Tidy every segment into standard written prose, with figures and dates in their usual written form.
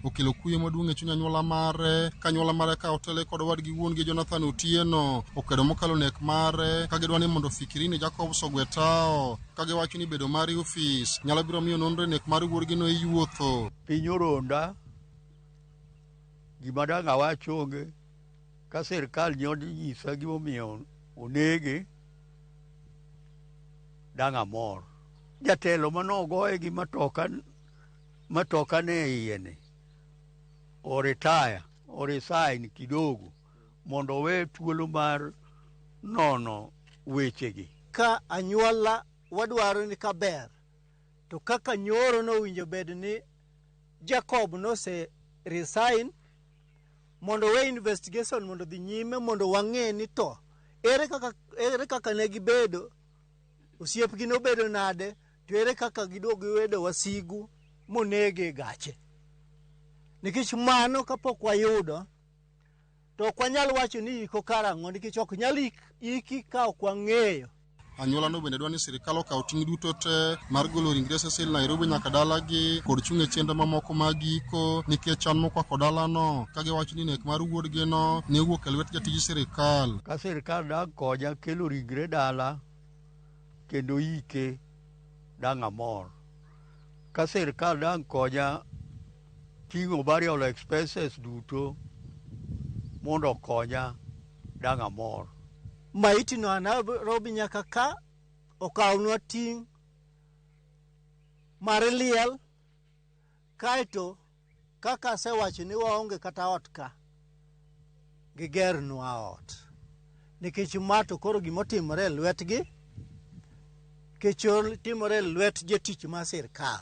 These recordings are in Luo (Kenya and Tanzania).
okelo kuye maduong' e chuny anyuola mare ka anyuola mare ka otele kod wadgi wuon gi Jonathan Otieno okwedo mokalo nek mare ka gidwani mondo Fikirini Jacobs ogwe tao ka giwacho ni bedo mare ofis nyalo biro miyo nonro nek mar wuorgi no iwuotho. Piny oronda gima dang' awach onge ka sirkal nyisa gimomiyo onege dang' amor. Jatelo manogoye gi matoka ne iyene resign kidogo mondo we thuolo mar nono wechegi. Ka anyuola wadwaro ni kaber to kaka nyoro no winjo bed ni Jacob no se resign mondo we investigation mondo dhi nyime mondo wang'e ni to ere kaka ne gibedo osiepgi nobedo nade to ere kaka giduogo giwedo wasigu monege gache. Nikech mano kapok wayudo to ok wanyal wacho ni iko karang'o nikech ok nyal iki ka ok wang'eyo. Anyuola no bende dwani sirkal okaw ting' duto te mar golo ringre Cecil Nairobi nyaka dalagi kod chung' e chenro mamoko mag iko nikech chan mokwako dalano ka giwacho ni nek mar wuodgi no ne wuok e lwet jatij sirkal. Ka sirkal dang' konya kelo ringre dala kendo ike dang' amor. Ka sirkal dang' konya ting'o burial expenses duto mondo konya dang' amor. Maiti no Nairobi nyaka ka okawnwa ting' mar liel kaito kaka asewacho ni waonge kata ot ka gigernwa ot nikech mato koro gimotimore e lwetgi kechor timore e lwet jatich mar sirkal.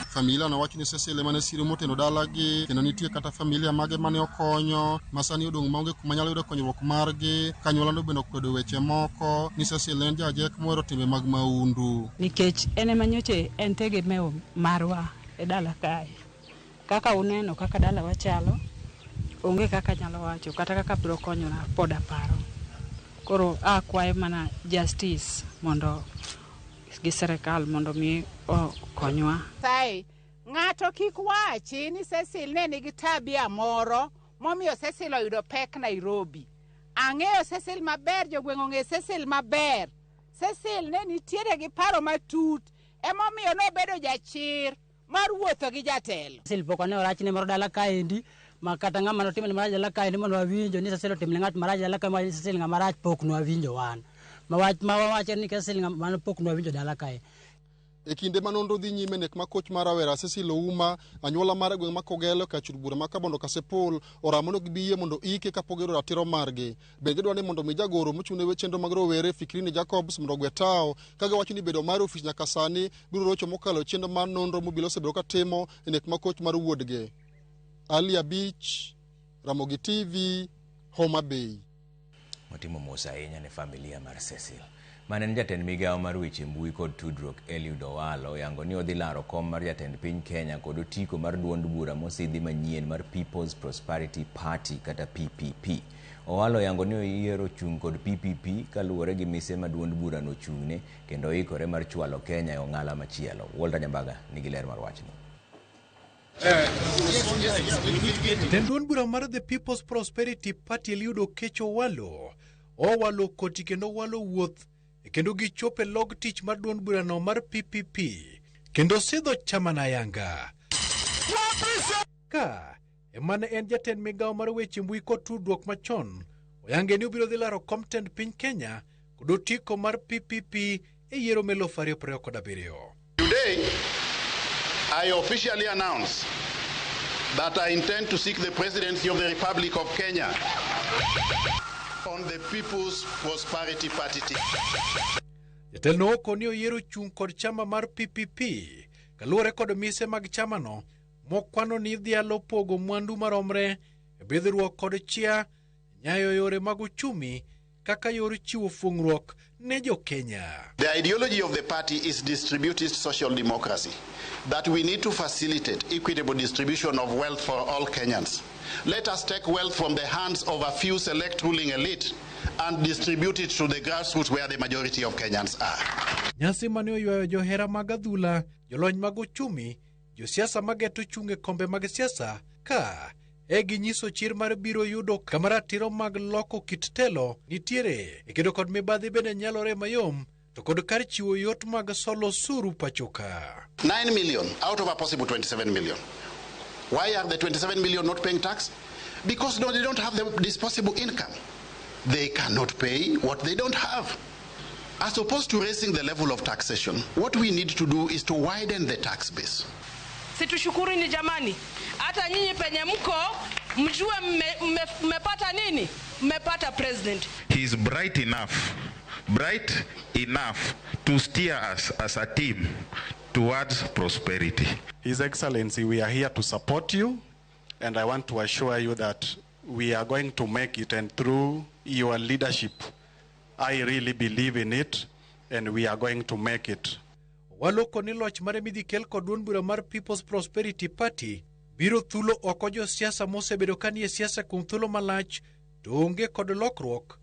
Familia no wacho ni Cecil mane siro moteno dalagi kendo nitie kata familia mage mane okonyo masani odong' maonge kuma nyalo yudo konyruok margi. Kanyuola no bende okwedo weche moko ni Cecil en jajek mohero timbe mag maundu nikech ene manyoche en tegemeo marwa e dala kae. Kaka uneno kaka dala wachalo onge kaka nyalo wacho kata kaka biro konyona pod aparo. Koro akwayo mana justice mondo gi sirkal mondo mi okonywa. Sai ng'ato kik wachi ni Cecil ne nigi tabia moro momiyo Cecil oyudo pek Nairobi. Ang'eyo Cecil maber, jogweng' ong'e Cecil maber. Cecil ne nitiere gi paro matut emomiyo nobedo jachir mar wuotho gi jatelo. Cecil pok ne orach ne moro dala kaendi ma kata ng'ama notimo ne marach dala kaendi mondo wawinjo ni Cecil otimne ng'at marach dala kae ma Cecil ng'ama rach pok nwawinjo wan. Mawacho ni Cecil ng'ama pok nwawinjo dala kae. E kinde manonro dhi nyime nek makoch mar rawera Cecil Ouma anyuola mar gweng' ma Kogelo ka chud bura ma Kabondo Kasepol oramono gibiye mondo ike kapogero ratiro margi. Bende gidwani mondo mi jagoro mochune weche chenro mag rowere Fikirini Jacobs mondo ogwe tao ka giwacho ni bedo mar ofis nyaka sani biro rocho mokalo chenro mar nonro mobilo osebedo ka timo e nek makoch mar wuodgi. Ali Beach, Ramogi TV, Homa Bay. Motimo mos ahinya ne familia mar Cecil. Mane en jatend migawo mar weche mbui kod tudruok Eliud Owalo yango ni odhi laro kom mar jatend piny Kenya kod otiko mar duond bura mosidhi manyien mar People's Prosperity Party kata PPP. Owalo yango ni oyiero chung kod PPP kaluwore gi mise ma duond bura no chung'ne kendo oikore mar chwalo Kenya e ong'ala machielo. Walter Nyambaga nigi ler mar wachni. Duond bura mar The People's Prosperity Party Eliud Owalo koti kendo Owalo wuoth kendo gichope log tich mar duond bura no mar PPP kendo sidho chamana yanga ka emane en jatend migawo mar weche mbui kod tudruok machon oyange ni obiro dhi laro komtend piny Kenya kod otiko mar PPP e yiero me 2027. Today I officially announce that I intend to seek the presidency of the Republic of Kenya on the People's Prosperity Party. Jatelno okoni oyiero chung kod chama mar PPP kaluwore kod mise mag chama no mokwano ni dhialo pogo mwandu maromre e bidhruok kod chia nyayo yore mag uchumi kaka yor chiwo fungruok ne jo Kenya. The ideology of the party is distributive social democracy, that we need to facilitate equitable distribution of wealth for all Kenyans. Let us take wealth from the hands of a few select ruling elite and distribute it to the grassroots where the majority of Kenyans are. Nyasi mane oywayo johera mag adhula, jolony mag uchumi, josiasa mageto chunge kombe mag siasa ka ginyiso chir mar biro yudo kama ratiro mag loko kit telo nitiere e kedo kod mibadhi bende nyalore mayom to kod kar chiwo yot mag solo suru pachoka. 9 million out of a possible 27 million. Why are the 27 million not paying tax? Because they don't have the disposable income. They cannot pay what they don't have. As opposed to raising the level of taxation, what we need to do is to widen the tax base. Situshukuru ni jamani, hata nyinyi penye mko mjue mmepata nini? Mmepata president. He is bright enough to steer us as a team towards prosperity. His Excellency, we are here to support you, and I want to assure you that we are going to make it, and through your leadership, I really believe in it, and we are going to make it. Waloko ni loch mare midhikel kod duond bura mar People's Prosperity Party biro thulo oko jo siasa mosebedo kanie siasa kuom thulo malach to onge kod lokruok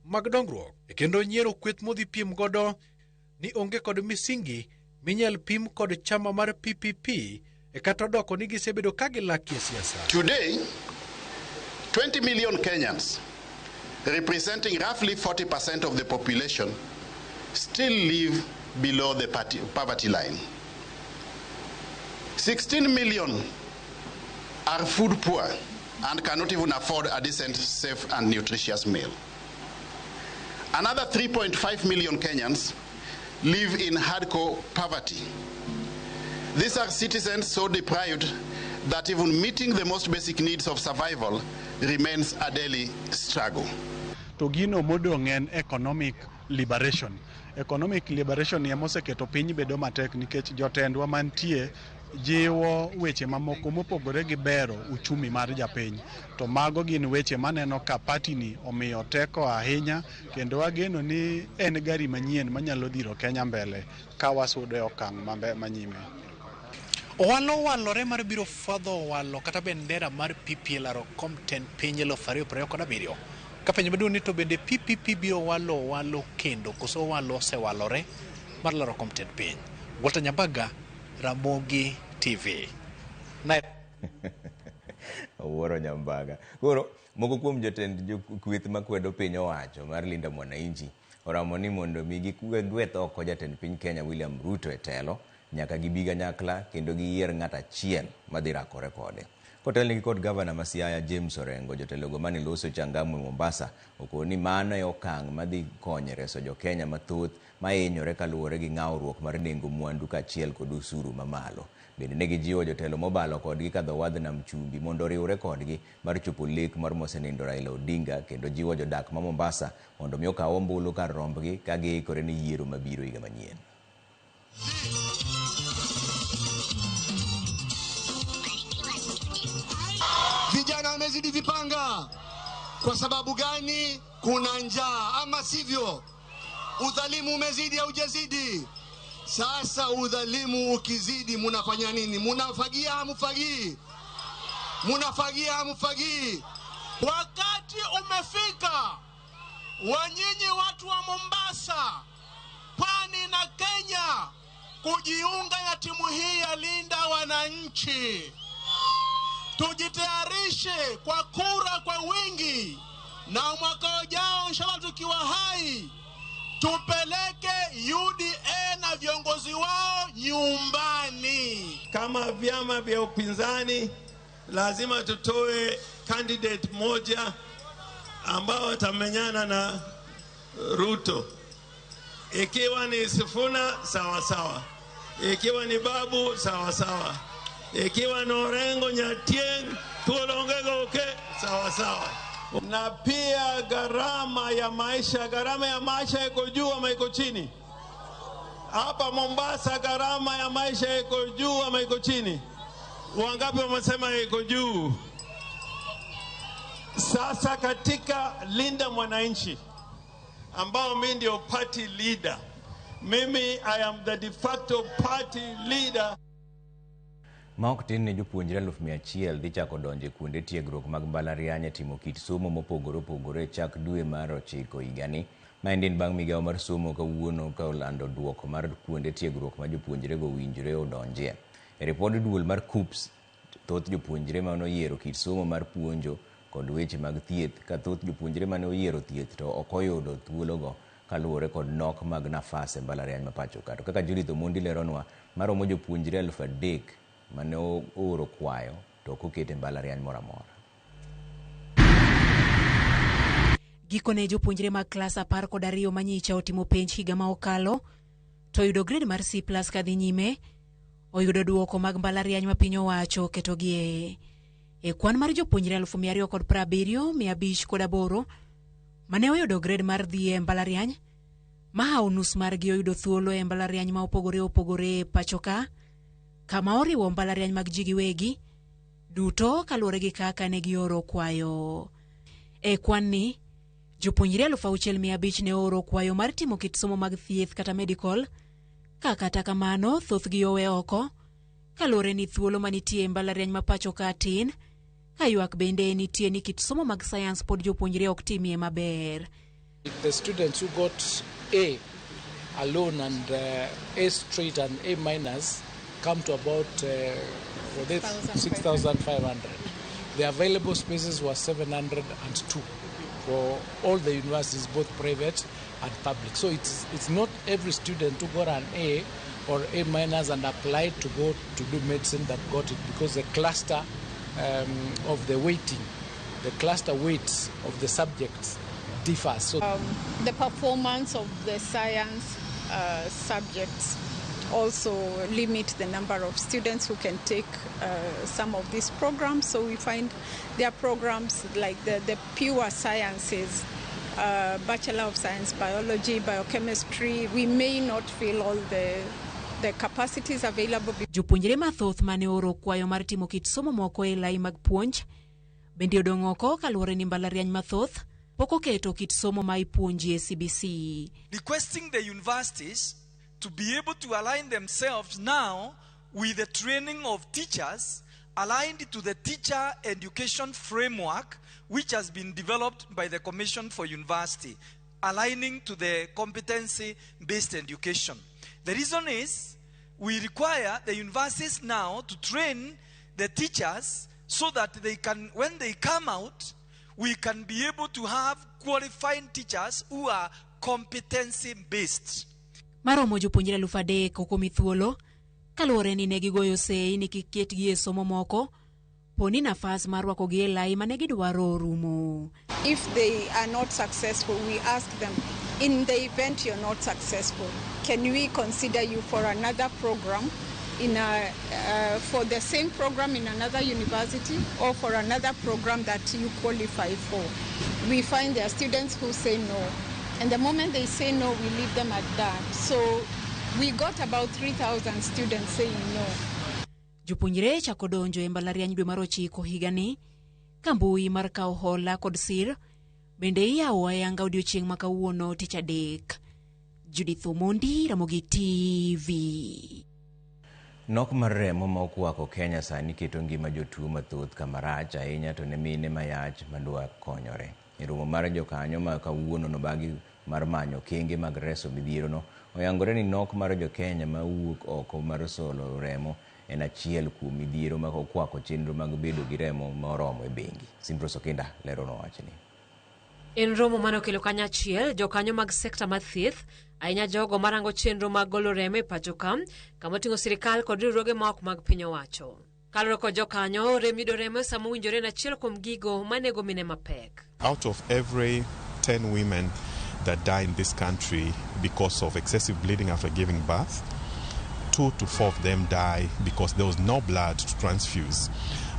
mag dongruok e kendo nyiero kweth modhi piem godo ni onge kod misingi minyal pim kod chama mar PPP e kata doko ni gisebedo ka gilakie siasa. Today, 20 million Kenyans, representing roughly 40% of the population, still live below the poverty line. 16 million are food poor and cannot even afford a decent, safe and nutritious meal. Another 3.5 million Kenyans live in hardcore poverty. These are citizens so deprived that even meeting the most basic needs of survival remains a daily struggle. Togino modong en economic liberation. Economic liberation ni moseketo piny bedo matek nikech jotendwa mantie jiwo weche mamoko mopogore gi bero uchumi mar japiny. To mago gin weche maneno ka party ni omiyo teko ahinya, kendo ageno ni en gari manyien manyalo dhiro Kenya mbele ka wasudo okang' manyime. Owalo walore mar biro fadho walo kata bendera mar PPLR Compton piny 2027. Ka penjo maduong' ni to bende PPP biro walo kendo koso walo osewalore mar laro Compton piny. Walter Nyambaga, Ramogi TV. Owuoro Nyambaga. Koro moko kuom jotend kweth makwedo piny owacho mar Linda Mwananchi oramo ni mondo mi gigweth oko jatend piny Kenya William Ruto e telo nyaka gibiga nyakla kendo giyier ng'at achiel madhi rakore kode. Kotelnigi kod gavana ma Siaya James Orengo, jotelogo mane loso Changamwe Mombasa okoni ni mano e okang' madhi konyo reso jo Kenya mathoth mainyore kaluwore gi ng'awruok mar nengo mwandu kaachiel kod usuru mamalo. Bende ne gijiwo jotelo mobalo kodgi kadho wadh nam chumbi mondo oriwre kodgi mar chopo lek mar mosenindo Raila Odinga, kendo jiwo jodak ma Mombasa mondo mi okaw ombulu kar rombgi ka giikore ni yiero mabiro higa manyien. Vijana wamezidi vipanga. Kwa sababu gani? Kuna njaa, ama sivyo? Udhalimu umezidi au hujazidi? Sasa udhalimu ukizidi munafanya nini? Munafagia hamfagii? Munafagia hamfagii? Wakati umefika wa nyinyi watu wa Mombasa, Pwani na Kenya kujiunga na timu hii ya Linda Wananchi. Tujitayarishe kwa kura kwa wingi, na mwaka ujao inshallah tukiwa hai tupeleke UDA na viongozi wao nyumbani. Kama vyama vya upinzani lazima tutoe candidate moja ambao atamenyana na Ruto. Ikiwa ni Sifuna sawa sawa, ikiwa ni Babu sawa sawa, ikiwa ni Orengo Nyatieng tuolongego sawa sawa. Na pia gharama ya maisha iko juu ama iko chini? Hapa Mombasa gharama ya maisha iko juu ama iko chini? Wangapi wamesema iko juu? Sasa katika Linda Mwananchi ambao mimi ndio party leader, mimi I am the de facto party leader. Maok tin ne jopuonjre 100,000 dhi chako donje kuonde tiegruok mag mbalariany timo kit somo mopogore opogore chak dwe mar 9 higani. Maenden bang' migawo mar somo kawuono ka olando duoko mar kuonde tiegruok ma jopuonjre go winjore odonje. E ripod duol mar KUPS thoth jopuonjre ma noyiero kit somo mar puonjo kod weche mag thieth ka thoth jopuonjre ma ne oyiero thieth to ok oyudo thuologo kaluwore kod nok mag nafas e mbalariany ma pacho ka. To kaka Judith Omondi leronwa, maromo jopuonjre 3,000 ma ne ooro kwayo to ok oket e mbalariany moro amora. Gikone jopuonjre mag klas 12 manyicha otimo penj higa ma okalo to yudo grade mar C+ kadhi nyime oyudo duoko mag mbalariany ma piny owacho ketogie e kwan mar jopuonjre 270,508 mane oyudo grade mar dhi e mbalariany ma nus margi oyudo thuolo e mbalariany ma opogore pacho ka kama oriwo mbalariany mag ji giwegi duto kaluwore gi kaka ne gioro kwayo. E kwan ni jopuonjre 6,500 ne oro kwayo mar timo kit somo mag thieth kata medical kata kamano thothgi owe oko kaluwore ni thuolo manitie e mbalariany ma pacho ka tin ka ywak bende nitie ni kit somo mag science pod jopuonjre ok timie maber. The students who got A alone and A straight and A minus come to about 6,500. The available spaces were 702 for all the universities, both private and public. So it's not every student who got an A or A minus and applied to go to do medicine that got it, because the cluster of the weighting, the cluster weights of the subjects differs. So the performance of the science subjects also limit the number of students who can take some of these programs. So we find there are programs like the pure sciences, Bachelor of Science, Biology, Biochemistry. We may not fill all the capacities available. Jopuonjre mathoth mane oro kwayo mar timo kit somo moko e lai mag puonj bende odong' oko kaluwore ni mbalariany mathoth pok oketo kit somo ma ipuonji e CBC. Requesting the universities to be able to align themselves now with the training of teachers aligned to the teacher education framework which has been developed by the Commission for University, aligning to the competency-based education. The reason is we require the universities now to train the teachers so that they can, when they come out, we can be able to have qualified teachers who are competency-based. Maromo jopuonjre 3,000 okomi thuolo kaluwore ni ne gigoyo sei ni kiketgi e somo moko poni nafas mar rwakogi e lai mane gidwaro rumo. If they are not successful, we ask them, in the event you're not successful, can we consider you for another program for the same program in another university or for another program that you qualify for? We find there are students who say no. And the moment they say no, we leave them at that. So we got about 3,000 students saying no. Jopuonjre chako donjo e mbalariany dwe mar 9 higani ka mbui mar kawo hola kod sir bende iyawo ayanga odiochieng' ma kawuono tich adek. Judith Omondi, Ramogi TV. Nok mar remo ma okwako Kenya sani keto ngima jotuo mathoth kama rach ahinya to ne mine mayach madwa konyore. E romo mar jokanyo ma kawuono nobagi mar manyo kenge mag reso midhierono oyangore ni nok mar jo-Kenya ma wuok oko mar solo remo en achiel kuom midhiero ma okwako chenro mag bedo gi remo moromo e bengi. Simro Sokinda lerono wachni. En romo mano kelo kanyachiel jokanyo mag sekta mar thieth ahinya jogo marango chenro mag golo remo e pacho ka kama oting'o sirikal kod riwruoge ma ok mag piny owacho. Kaloro kod jokanyo rem yudo remo sama owinjore en achiel kuom gigo manego mine mapek. Out of every 10 women that die in this country because of excessive bleeding after giving birth, 2 to 4 of them die because there was no blood to transfuse.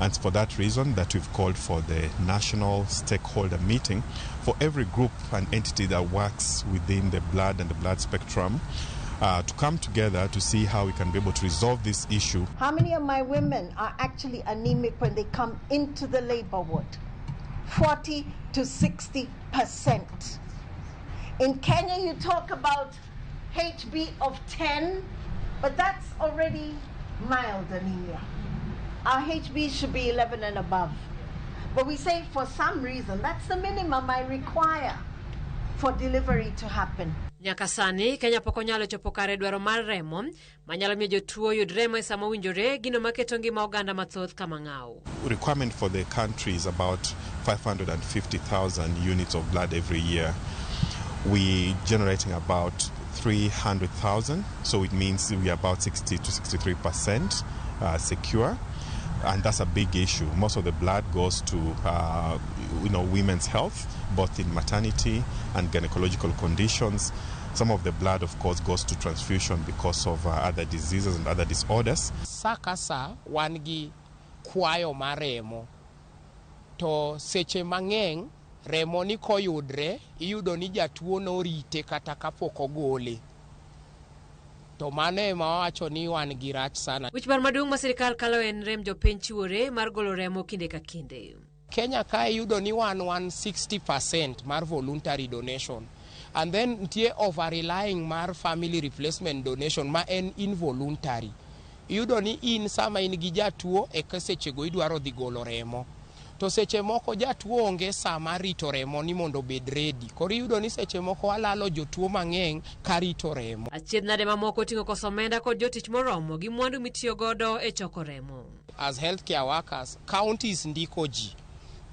And it's for that reason that we've called for the national stakeholder meeting for every group and entity that works within the blood and the blood spectrum to come together to see how we can be able to resolve this issue. How many of my women are actually anemic when they come into the labor ward? 40 to 60%. In Kenya, you talk about HB of 10, but that's already mild anemia. Our HB should be 11 and above. But we say for some reason, that's the minimum I require. for delivery to happen. Nyaka sani Kenya pok onyalo chopo kare dwaro mar remo manyalo miyo jotuo yud remo e sama owinjore, gino maketo ngima oganda mathoth kama ng'aw. Requirement for the country is about 550,000 units of blood every year. We generating about 300,000, so it means we are about 60 to 63% secure, and that's a big issue. Most of the blood goes to women's health, both in maternity and gynecological conditions. Some of the blood, of course, goes to transfusion because of other diseases and other disorders. Sakasa wangi kwayo maremo to seche mang'eny remo ni koyudre iyudo ni jatuo no rite kata kapok ogole. To mano ema wacho ni wan gi rach sana. Wich bar maduong' ma sirikal kalo en rem jopiny chiwore mar golo remo kinde ka kinde. Kenya ka iyudo ni 60% mar voluntary donation, and then ntie over relying mar family replacement donation ma en involuntary. Iyudo ni in sama in gi jatuo e kasechego idwaro dhi golo remo. To seche moko jatuo onge sama rito remo ni mondo bed ready. Koro iyudo ni seche moko walalo jotuo mang'eny ka rito remo. Achiedh nade mamoko ting'o koso omenda kod jotich moromo gi mwandu mitiyo godo e choko remo. As healthcare workers, counties ndiko ji.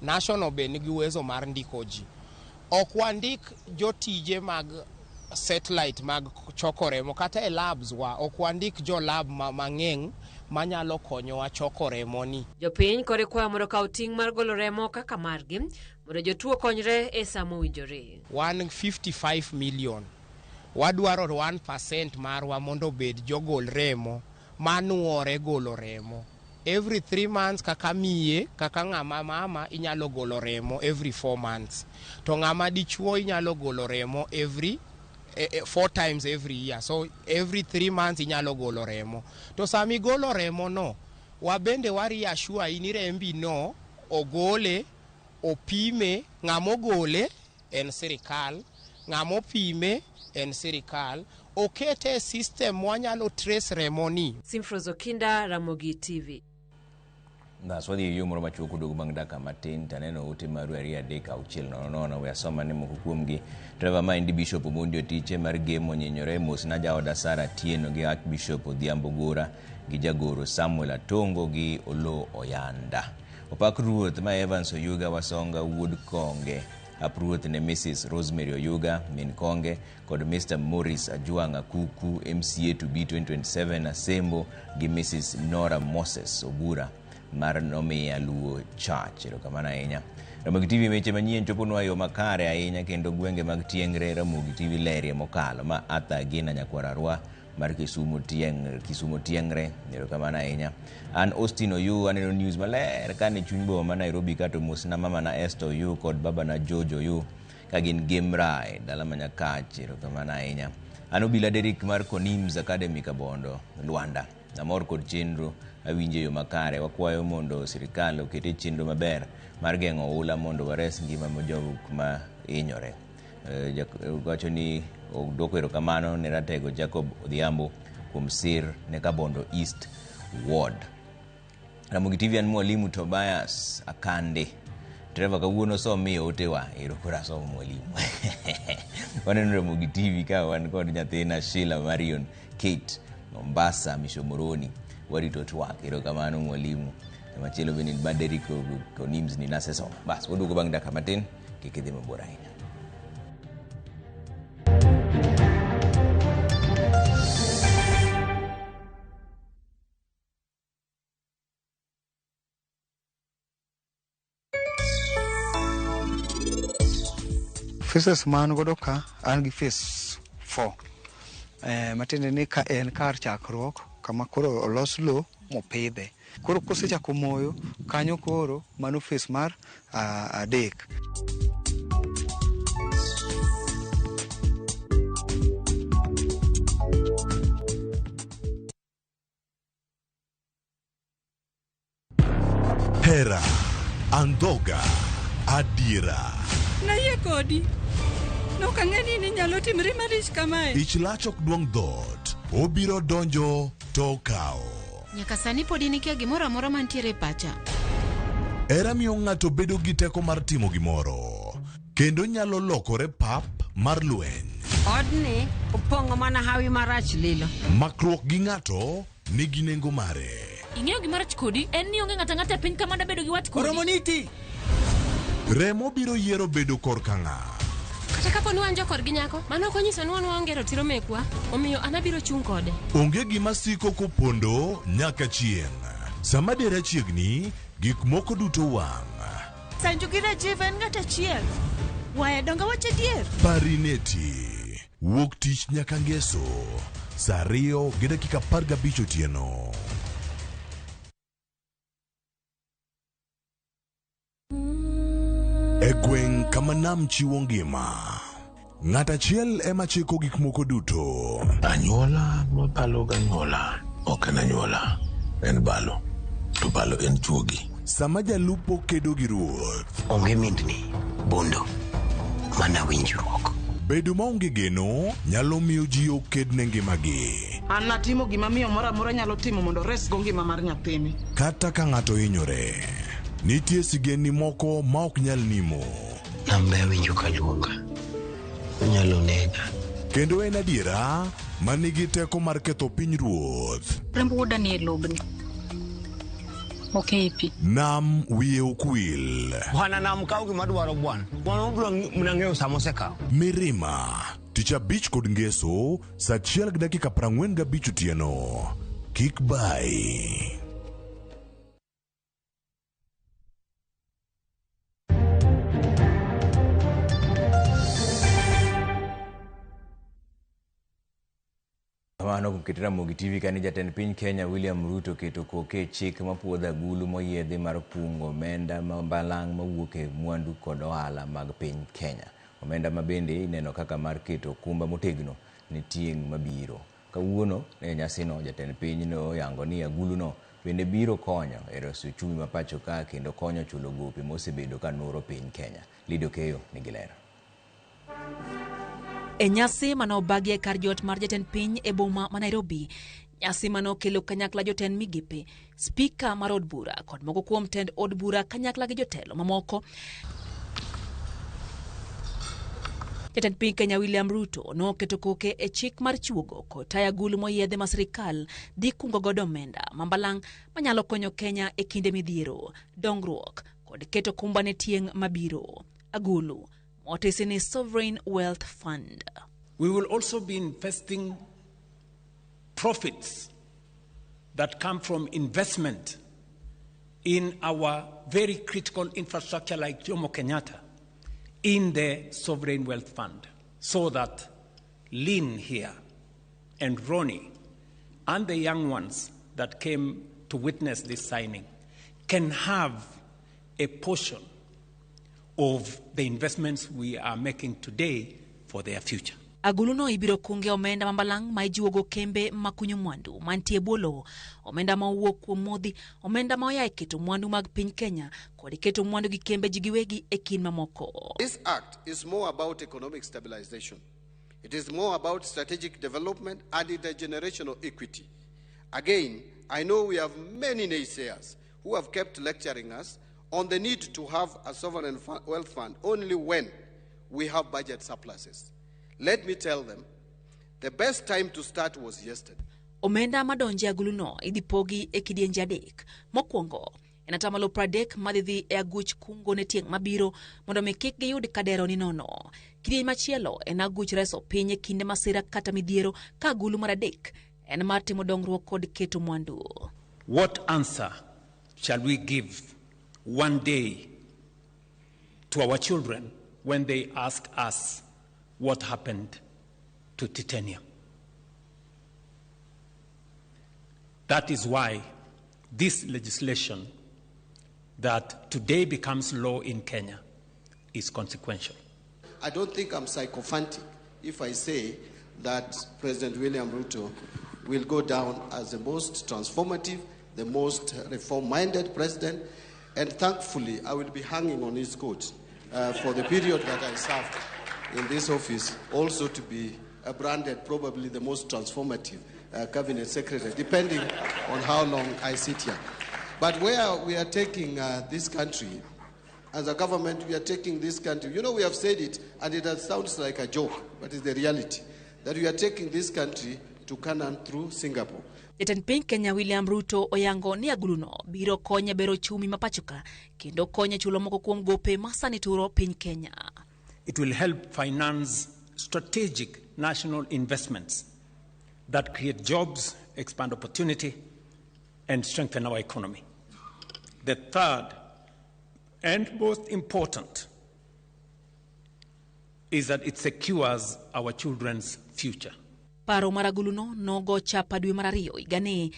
National be nigi uwezo mar ndiko ji. Ok wandik jotije mag satellite mag choko remo kata e labs wa ok wandik jo lab mang'eny manyalo konyowa choko remo ni. Jopiny kore kwayo mondo kaw ting' mar golo remo kaka margi mondo jotuo konyre e sama owinjore. 155 million. Wadwaro 1% marwa mondo bed jogol remo manuore golo remo. Every 3 months kaka miye kaka ng'ama mama inyalo golo remo every 4 months. To ng'ama dichuo inyalo golo remo every 4 times every year. So every 3 months inyalo golo remo. To sami golo remo no, wabende wari ashua ini rembi no, ogole, opime, ng'amo gole en sirikal, ng'amo pime en sirikal, okete system wanyalo trace remo ni. Simfrozo Kinda, Ramogi TV. Swadi yu moro machuo kudogo bang' daka matin taneno ute maru aria deka auchiel nono we asoma ne moko kuomgi. Trevor Maindi Bishop Omondi Otiche mar Gemo onyenyore mos na jaoda Sara Tieno gi Archbishop Odhiambo Gora gi jagoro Samuel Atongo gi Olo Oyanda. Opak ruoth ma Evans Oyuga Wasonga Wood Konge. Apruoth ne Mrs. Rosemary Oyuga min Konge kod Mr. Morris Ajuanga Kuku MCA to be 2027 Asembo gi Mrs. Nora Moses Obura mar Nomia Luo Church. Kamana ahinya. Ramogi TV meche manyien choponwa yo makare ahinya kendo gwenge mag Tiengre. Ramogi TV lerie mokalo ma ata gina nyakwararwa mar Kisumu Tiengre. Kamana ahinya. An Austin Oyu aneno news maler kane chuny boma Nairobi kato mos na mama na Esther Oyu kod baba na Jojo Oyu kagin game ride dala Manyakache. Kamana ahinya. An obila Derek mar Konims Academy Kabondo Luanda namor kod chenro awinje yo makare. Wakwayo mondo sirikal okete chenro maber mar geng'o ula mondo wares ngima jok ma hinyore. Wacho ni odwoko erokamano ne ratego Jacob Odhiambo kuom sir ne Kabondo East Ward. Ramogi TV an mwalimu Tobias Akande. Trevor kawuono somiyo otewa erokora somo mwalimu. Waneno Ramogi TV ka wan kod nyathina Sheila Marion Kate Mombasa Mishomoroni warito twak. Erokamano mwalimu. Machielo bende Derek Konims ni naseso. Bas waduogo bang' dakika matin kik idhi mabor ahinya. Phases man godo ka an gi phase 4. Matinde ni ka en kar chakruok kama koro olos lo mopidhe. Koro kosechako moyo kanyo koro mano phase mar adek. Hera, andhoga, adira. Naye kodi. Nokang'eni ni nyalo timre malich kamae. Ich lach ok duong' dhot. Obiro donjo to kao. Nyaka sani podi nikia gimoro amora mantiere pacha. Hera miyo ng'ato bedo gi teko mar timo gimoro. Kendo nyalo lokore pap mar lweny. Odni opong'o mana hawi marach lilo. Makruok gi ng'ato nigi nengo mare. Ing'eyo gimarach kodi en ni onge ng'ata e piny kama dabedo gi wat kodi. Oromoniti. Remo biro yiero bedo korka ng'a. Kata kapo ni wan jokor gi nyako, mano ok onyiso ni wan waonge ratiro mekwa, omiyo an abiro chung' kode. Onge gima siko kopondo nyaka chieng'. Sama dera chiegni, gik moko duto wang'. Sanju gi Rajiv en ng'at achiel. Waye donga wache dier. Parineti. Wuok tich nyaka ngeso. Saa 2:15 otieno. E gweng' kama nam chiwo ngima, ng'at achiel ema chiko gik moko duto. Anyuola mabalo ganyuola ok en anyuola, en balo. To balo en chuogi. Sama jalupo kedo gi ruoth, onge mindni, bondo, mana winjruok. Bedo maonge geno nyalo miyo ji oked ne ngimagi. An natimo gima miyo moro amora nyalo timo mondo res go ngima mar nyathini. Kata ka ng'ato hinyore, nitie sigeni moko ma ok nyal nimo. Nambe winjo kaluonga, nyalo nega. Kendo en adiera ma nigi teko mar ketho piny ruoth. Rembo wuoda ni e lobni. Okay, Nam wiye ukwil. Bwana nam kau gima dwaro bwana. Bwana obro mnang'eyo samose kao. Mirima, tich abich kod ngeso, saa 1:45 otieno. Kik bai. Kamano kukitira Mogi TV kani jatend piny Kenya William Ruto keto koke chik mapuodho agulu moyiedhi mar pungo omenda mambalang' mawuok e mwandu kod ohala mag piny Kenya. Omenda mabende ineno kaka mar keto kumba motegno ne tieng' mabiro. Kawuono ne nyasino jatend piny no yango ni aguluno bende biro konyo e reso uchumi ma pacho ka kendo konyo chulo gope mosebedo ka nuro piny Kenya. Lidio Keyo nigi lero. E nyasi manobagie kar jot mar jatend piny e boma ma Nairobi, nyasi manokelo kanyakla jotend migepe, spika mar od bura kod moko kuom tend od bura kanyakla gi jotelo mamoko. Jatend piny Kenya William Ruto noketo koke e chik mar chuogo kod tayo agulu moyiedhi ma sirikal dhi kungo godo omenda mambalang' manyalo konyo Kenya e kinde midhiero, dongruok kod keto kumba ne tieng' mabiro. Agulu what is in a sovereign wealth fund. We will also be investing profits that come from investment in our very critical infrastructure like Jomo Kenyatta in the sovereign wealth fund, so that Lynn here and Ronnie and the young ones that came to witness this signing can have a portion of the investments we are making today for their future. Aguluno ibiro kunge omenda mambalang' ma ijuogo kembe makunyo mwandu mantie bolo, omenda ma owuok kuom modhi, omenda ma oya e keto mwandu mag piny Kenya kod keto mwandu gi kembe ji giwegi e kin mamoko. This act is more about economic stabilization. It is more about strategic development and intergenerational equity. Again, I know we have many naysayers who have kept lecturing us on the need to have a sovereign wealth fund only when we have budget surpluses. Let me tell them, the best time to start was yesterday. Omenda madonje aguluno idhipogi e kidienje adek. Mokwongo, enatamalo 30 madhi e aguch kungo ne tieng' mabiro mondo mi kik giyud kadero ni nono. Kidienje machielo en aguch reso piny e kinde masira kata midhiero ka agulu mar adek en mar timo dongruok kod keto mwandu. What answer shall we give one day to our children when they ask us what happened to titanium? That is why this legislation that today becomes law in Kenya is consequential. I don't think I'm sycophantic if I say that President William Ruto will go down as the most transformative, the most reform-minded president, and thankfully I will be hanging on his coat for the period that I served in this office, also to be branded probably the most transformative cabinet secretary, depending on how long I sit here. But where we are taking this country, As a government, we are taking this country. You know, we have said it, and it sounds like a joke, but it's the reality, that we are taking this country to Canaan through Singapore. Jatend piny Kenya William Ruto oyango ni aguluno biro konyo bero chumi mapachoka kendo konyo chulo moko kuom gope masani turo piny Kenya. It will help finance strategic national investments that create jobs, expand opportunity, and strengthen our economy. The third and most important is that it secures our children's future. Paro maraguluno nogo chapa dwe marario igane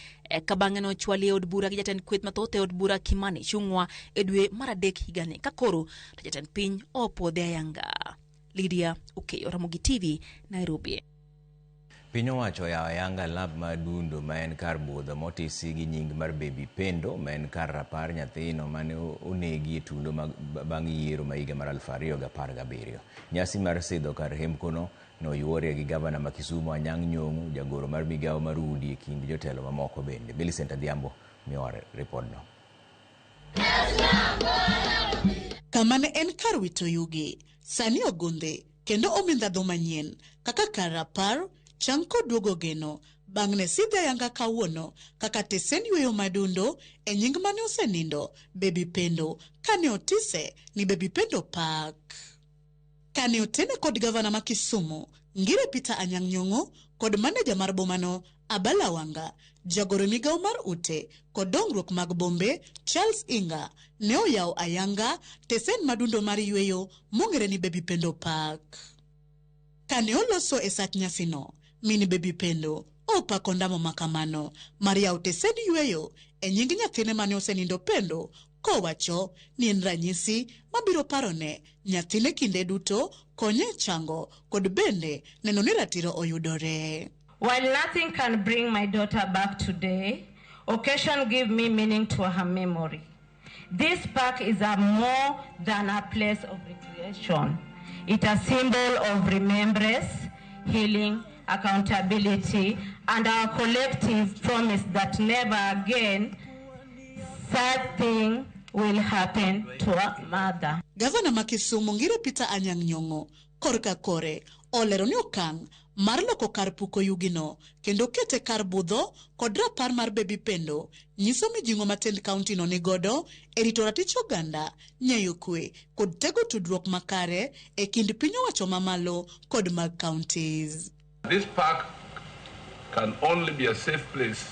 kabange no chwali od bura gi jatend kweth mathoth od bura Kimani Chungwa e dwe maradek higane kakoro to jatend piny opodhe ayanga. Lydia Okeyo, Ramogi TV, Nairobi. Piny owacho ya ayanga lab madundo ma en kar budho motisi gi nying mar Baby Pendo ma en kar rapar nyathino mane onegi e tulo bang' yiero ma higa mar 2017. Nyasi mar sidho kar hemkono no yuore gi gavana ma Kisumu Anyang' Nyong'o, jagoro mar migawo mar udi e kind jotelo mamoko bende. Millicent Adhiambo miore repodno. Kamane en kar wito yugi, sani ogunde kendo omindhadho manyien kaka kar rapar chanko duogo geno bang' ne sidhe ayanga kawuono kaka tesen yweyo madundo e nying mane osenindo Baby Pendo kane otise ni Baby Pendo Park. Kane otene kod gavana ma Kisumu Ngire Peter Anyang' Nyong'o kod maneja mar bomano Abala Wanga, jagoro migawo mar ute kod dongruok mag bombe Charles Inga ne oyawo ayanga tesen madundo mar yweyo mong'ere ni Baby Pendo Park. Kane oloso e sach nyasino, mini Baby Pendo opako ndamo makamano mar yawo tesen yweyo e nying nyathine mane osenindo Pendo kowacho ni en ranyisi mabiro parone nyathine kinde duto konye chango kod bende neno ni ratiro oyudore. While nothing can bring my daughter back today, occasion give me meaning to her memory. This park is a more than a place of recreation. It's a symbol of remembrance, healing, accountability, and our collective promise that never again sad thing will happen to a mother. Gavana ma Kisumu Ngire Peter Anyang' Nyong'o korka kore olero ni okang' mar loko kar puko yugino kendo kete kar budho kod rapar mar Baby Pendo nyiso mijing'o matend kaunti no ni godo e rito ratich oganda, nyayo kwe kod tego tudruok makare e kind piny owacho mamalo kod mag counties. This park can only be a safe place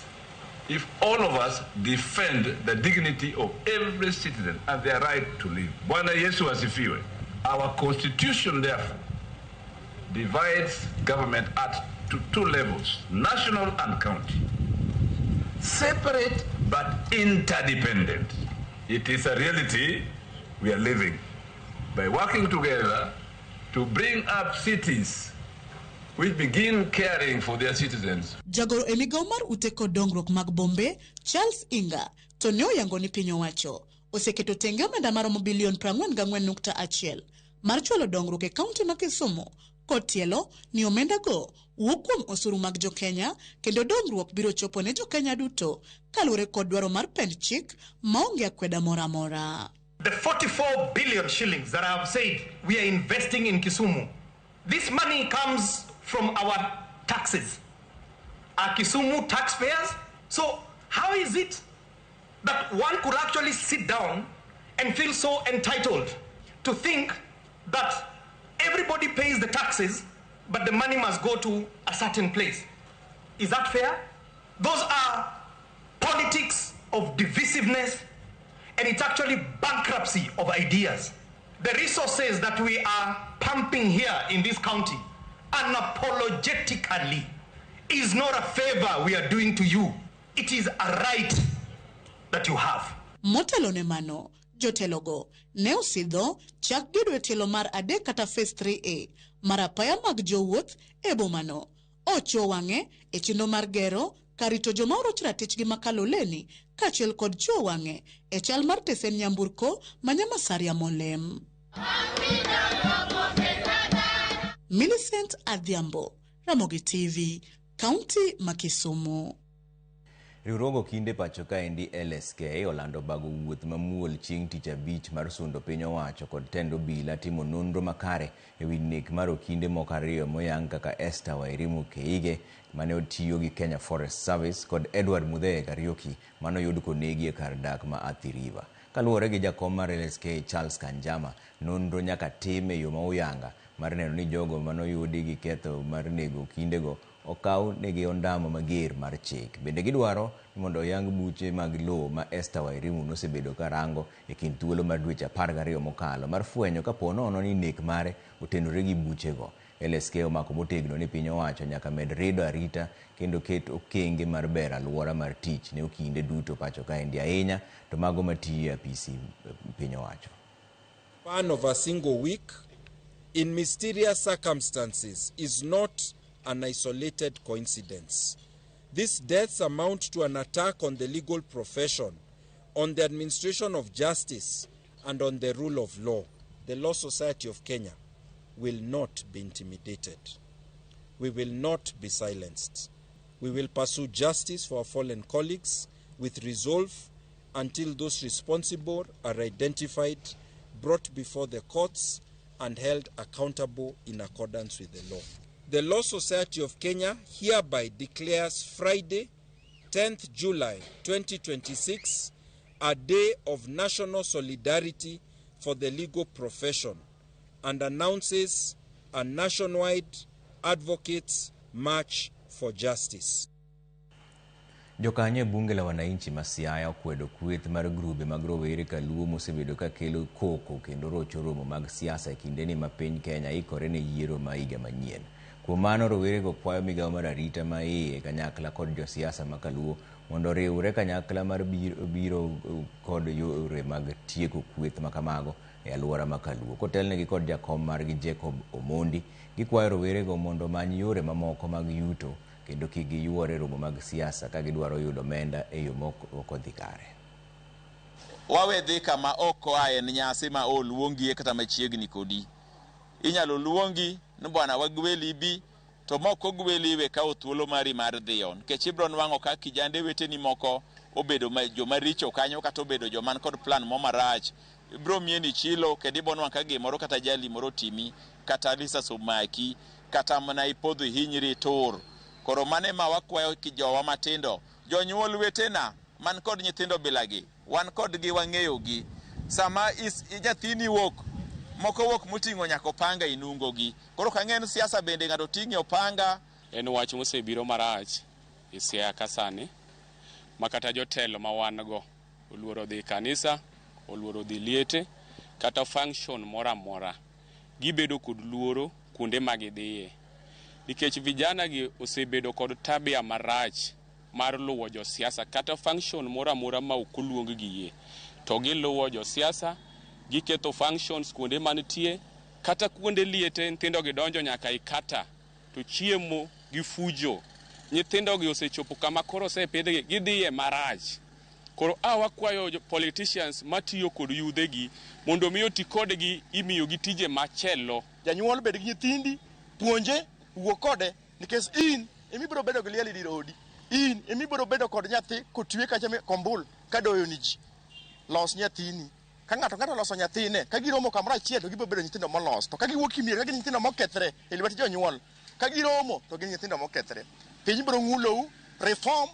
if all of us defend the dignity of every citizen and their right to live. Bwana Yesu asifiwe. Our constitution, therefore, divides government to two levels, national and county. Separate but interdependent. It is a reality we are living by working together to bring up cities which begin caring for their citizens. Jagoro emigawo mar ute kod dongruok mag bombe Charles Inga to ne oyango ni piny owacho oseketo tenge omenda maromo bilion 44.1 mar chwalo dongruok e kaunti ma Kisumu kod tielo ni omenda go wuok kuom osuru mag jo Kenya kendo dongruok biro chopo ne jo Kenya duto kaluwore kod dwaro mar pend chik maonge akweda mora mora. The 44 billion shillings that I have said we are investing in Kisumu, this money comes from our taxes, our Kisumu taxpayers. So how is it that one could actually sit down and feel so entitled to think that everybody pays the taxes, but the money must go to a certain place? Is that fair? Those are politics of divisiveness, and it's actually bankruptcy of ideas. The resources that we are pumping here in this county unapologetically is not a favor we are doing to you. It is a right that you have. Motelo ne mano, jotelogo ne osidho chak gedo telo mar adek kata phase 3A mar apaya mag jowuoth e bomano. Ocho wang'e e chenro mar gero karito joma oroch ratich gi makalo leni kachiel kod cho wang'e e chal mar tesen nyamburko manyamasaria molem. Millicent Adhiambo, Ramogi TV, County ma Kisumu. Riwruogo kinde pacho kaendi LSK olando bago wuoth mamuol chieng' tich abich mar sundo piny owacho kod tend obila timo nonro makare ewi nek mar okinde moko ariyo moyang kaka Esther Wairimu Keige mane otiyo gi Kenya Forest Service kod Edward Muthee Kariuki manoyud konegi e kar dak ma Athi River. Kaluwore gi jakom mar LSK Charles Kanjama, nonro nyaka tim e yo ma uyanga mar neno ni jogo manoyudi gi ketho mar nego kindego okaw negi ondamo mager mar chik. Bende gidwaro mondo oyang buche mag lowo ma Esther Wairimu nosebedo karango e kind thuolo mar dweche 12 mokalo mar fwenyo kapo nono ni nek mare otenore gi buchego. LSK omako motegno ni piny owacho nyaka med rido arita kendo ket okenge mar ber alwora mar tich ne okinde duto pacho kaendi ahinya to mago matiyo e apisi piny owacho. Span of a single week in mysterious circumstances is not an isolated coincidence. These deaths amount to an attack on the legal profession, on the administration of justice, and on the rule of law. The Law Society of Kenya will not be intimidated. We will not be silenced. We will pursue justice for our fallen colleagues with resolve until those responsible are identified, brought before the courts, and held accountable in accordance with the law. The Law Society of Kenya hereby declares Friday, 10th July 2026, a day of national solidarity for the legal profession and announces a nationwide advocates march for justice. Jokanye bunge la wananchi ma Siaya okwedo kweth mar grube mag rowere Kaluo mosebedo ka kelo koko kendo rocho romo mag siasa e kindeni ma piny Kenya ikore ne yiero ma higa manyien. Kuom mano rowere go kwayo migawo mar arita ma iye kanyakla kod josiasa ma Kaluo mondo riwre kanyakla mar biro kod yore mag tieko kweth ma kamago e alwora ma Kaluo. Kotelnegi kod jakom margi Jacob Omondi, gikwayo rowere go mondo many yore mamoko mag yuto kendo kik giyuore romo mag siasa ka gidwaro yudo omenda e yo moko dhi kare. Wawe dhi kama oko ae en nyasi ma oluongi kata machiegni kodi. Inyalo luongi ni bwana wagweli bi to moko gweli we ka thuolo mari mar dhion nikech ibro nwang'o ka kijande weteni moko obedo joma richo kanyo kata obedo joman kod plan mo marach ibro mieni chilo kendo ibonwa ka gimoro kata jali moro timi kata lisa somaki kata mana ipodho hinyri tur. Koro mane ma wakwayo kijowa matindo jonyuol wetena man kod nyithindo bilagi wan kod gi wang'eyo gi sama nyathini wok moko wok muting'o nyako panga inungo gi. Koro kang'en siasa bende ng'ato ting'o panga. En wach mosebiro marach e Siaya kasani makata jotelo ma wan go oluoro dhi kanisa, oluoro dhi liete kata function mora mora gibedo kod luoro kuonde magidhiye nikech vijana gi osebedo kod tabia marach mar luwo jo siasa kata function mora mora ma okuluong giye to giluwo jo siasa giketo functions kuonde manitie kata kuonde liete nyithindo gidonjo nyaka ikata to chiemo gi fujo nyithindo gi osechopo kama koro osepedhe gidhiye marach. Koro wakwayo politicians matiyo kod yudhe gi mondo miyo ti kodgi imiyo gi tije machelo. Janyuol bed gi nyithindi puonje wuo kode nikech in emibiro bedo gi liel dirodi, in emibiro bedo kod nyathi kotwe kacha kombul kadoyo ni ji. Los nyathini ka ng'ato loso nyathine ka giromo kamoro achiel to gibiro bedo nyithindo molos to ka giwuok imier ka gin nyithindo mokethre e lwet jonyuol ka giromo to gin nyithindo mokethre. Piny biro ng'ulou reform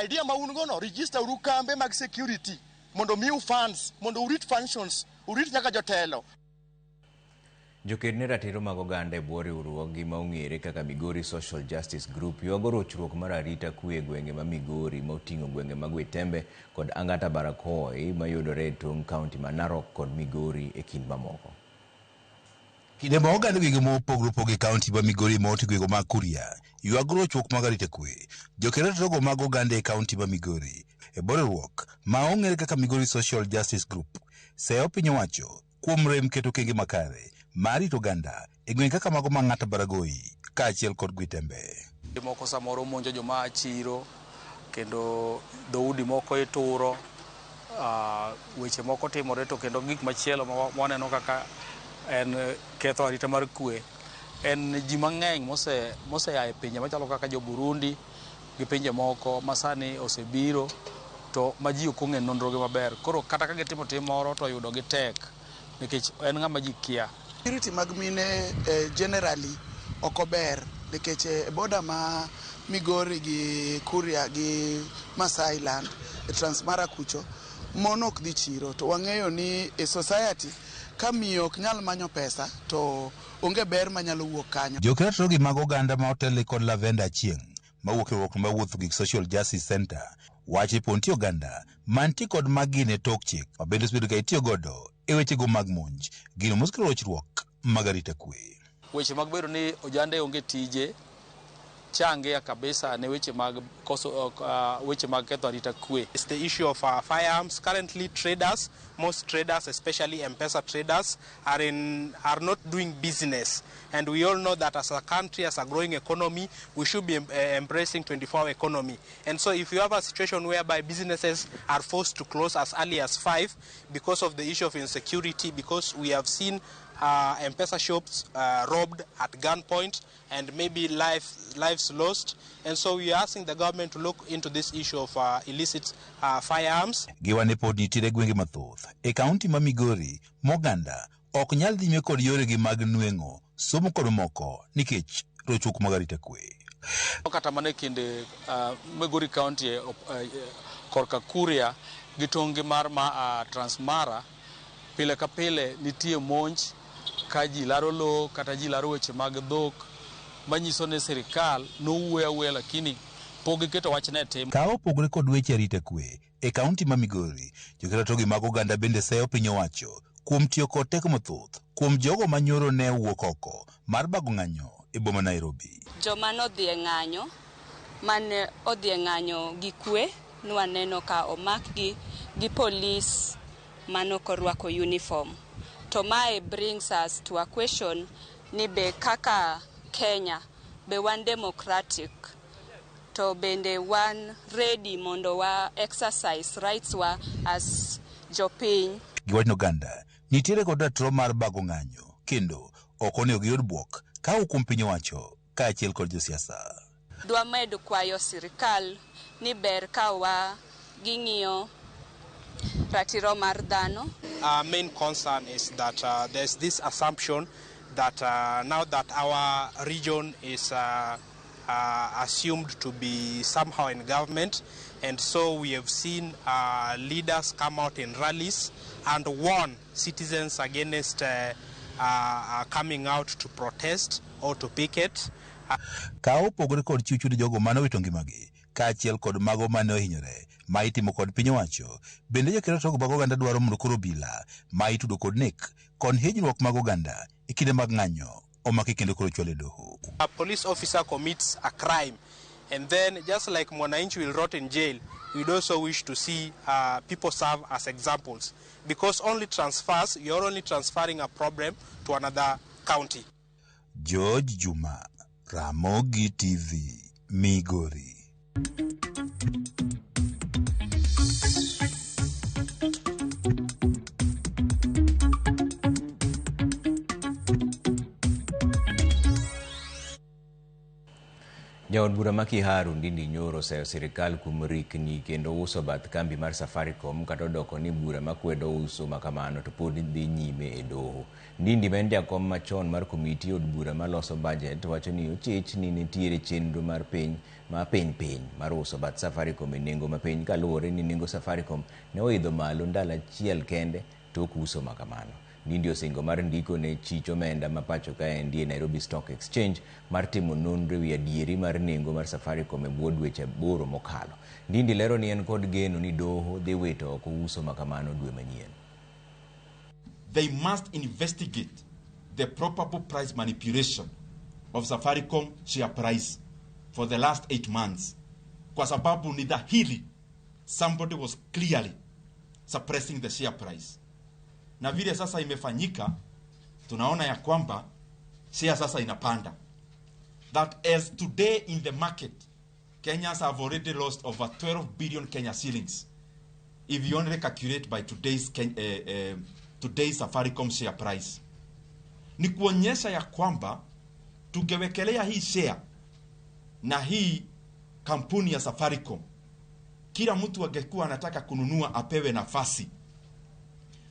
idea ma un gono register uru kambe mag security mondo miu funds mondo urit functions urit nyaka jotelo. Joked ne ratiro mag oganda e bwo riwruoggi ma ong'ere kaka Migori Social Justice Group yuago rochruok mar arita kwe e gwenge ma Migori ma oting'o gwenge mag Wetembe kod Angata Barakoi mayudore e tong' kaunti ma Narok kod Migori e kind mamoko. Kinde ma oganda gwenge mopogore opogore e kaunti ma Migori ma oting'o gwenge mag Kuria yuago rochruok mag arita kwe. Joked ratirogo mag oganda e kaunti ma Migori e bwo riwruok ma ong'ere kaka Migori Social Justice Group seyo piny owacho kuom rem keto okenge makare marito oganda e gwenge kaka mago ma Angata Baragoi kaachiel kod Gwitembe. Moko samoro monjo joma chiro kendo dhoudi moko ituro weche moko timore to kendo gik machielo waneno kaka en ketho arita mar kwe en ji mang'eny mose ya e pinje machalo kaka jo Burundi gi pinje moko masani osebiro to maji ok ong'e nonrogi maber. Koro kata ka gitimo tim moro to yudo gi tek nikech en ng'ama ji kia. Security mag mine generally ok ober nikech boda ma Migori gi Kuria gi Masai Land Transmara kucho mon ok dhi chiro, to wang'eyo ni e society ka miyo ok nyal manyo pesa to onge ber manyalo wuok kanyo. Jokratro mag oganda ma otele kod Lavenda Achieng' mawuok e wuok mawuotho gi Social Justice Center wacho ponti oganda mantie kod magine tok chik mabende osebedo ka itiyo godo e wechego mag monj gino mosekelo rochruok mag arita kwe. Weche mag bedo ni ojande onge tije change kabisa ne weche mag ketho arita kwe. It's the issue of firearms. Currently traders, most traders, especially M-Pesa traders, are not doing business. And we all know that as a country, as a growing economy, we should be embracing 24-hour economy. And so if you have a situation whereby businesses are forced to close as early as 5 because of the issue of insecurity, because we have seen M-Pesa shops robbed at gunpoint and maybe lives lost. And so we are asking the government to look into this issue of illicit firearms. Giwane pod nitiere gwenge mathoth e kaunti ma Migori moganda ok nyal dhi kod yore gi mag nweng'o somo kod moko nikech rochruok mag arita kwe. Kata mane kinde Migori County korka Kuria gi tong'gi mar Transmara pile ka pile nitie monj ka ji laro lo kata ji laro weche mag dhok manyiso ne sirikal nowuoyo awuoya lakini pok giketo wachne tim. Ka opogore kod weche arita kwe e kaunti ma Migori, jokratro mag oganda bende seyo piny owacho kuom tiyo kod teko mathoth kuom jogo manyoro ne wuok oko mar bago ng'anyo e boma Nairobi. Joma nodhi e ng'anyo mane odhi e ng'anyo gi kwe nwaneno ka omakgi gi polis mano korwako uniform. To mae brings us to a question ni be kaka Kenya be wan democratic to bende wan ready mondo wa exercise rights wa as jopiny. Giwachno oganda nitiere kod ratiro mar bago ng'anyo kendo ok onego giyud buok ka hukum piny owacho kaachiel kod josiasa. Dwa medo kwayo sirikal ni ber ka wa ging'iyo ratiro mar dhano. Our main concern is that there's this assumption that now that our region is assumed to be somehow in government, and so we have seen leaders come out in rallies and warn citizens against coming out to protest or to picket. Ka opogore kod chuchudo jogo mane owito ngimagi kaachiel kod mago mane ohinyore ma itimo kod piny owacho, bende jokratro mag oganda dwaro mondo koro obila ma itudo kod nek kod hinyruok mag oganda e kinde mag ng'anyo omaki kendo koro chwal e doho. A police officer commits a crime, and then just like Mwananchi will rot in jail, we'd also wish to see people serve as examples, because only transfers, you're only transferring a problem to another county. George Juma, Ramogi TV, Migori. Jaod bura ma Kiharu Ndindi Nyoro oseyo sirikal kuom rikni kendo uso bath kambi mar Safaricom kata odoko ni bura makwedo uso makamano to pod dhi nyime e doho. Ndindi ma en jakom machon mar komiti od bura maloso budget wacho ni ochich ni nitiere chenro mar piny mar uso bath Safaricom e nengo mapiny kaluwore ni nengo Safaricom ne oidho malo ndalo achiel kende tok uso makamano. Ndindi osingo mar ndiko ne chich omenda ma pacho ka endi Nairobi Stock Exchange mar timo nonro wi adieri mar nengo mar Safaricom e bwo dweche 8 mokalo. Ndindi lero ni en kod geno ni doho dhi wito oko uso makamano dwe manyien. They must investigate the probable price manipulation of Safaricom share price for the last 8 months. Kwa sababu ni dhahiri somebody was clearly suppressing the share price. Na vile sasa imefanyika, tunaona ya kwamba share sasa inapanda. That as today in the market, Kenyans have already lost over 12 billion Kenya shillings. If you only calculate by today's Safaricom share price. Ni kuonyesha ya kwamba tukiwekelea hii share na hii kampuni ya Safaricom, kila mtu angekuwa anataka kununua apewe nafasi,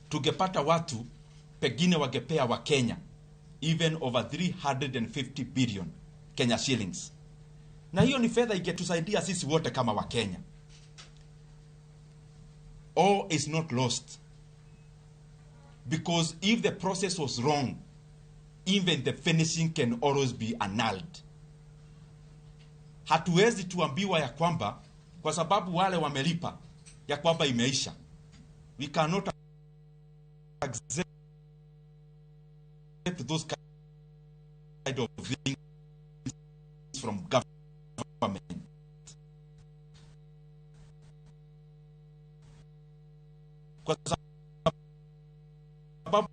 tungepata watu pengine wangepea wa Kenya even over 350 billion Kenya shillings, na hiyo ni fedha ingetusaidia sisi wote kama wa Kenya. All is not lost, because if the process was wrong, even the finishing can always be annulled. Hatuwezi tuambiwa ya kwamba kwa sababu wale wamelipa ya kwamba imeisha. We cannot accept those kind of things from government. Kwa sababu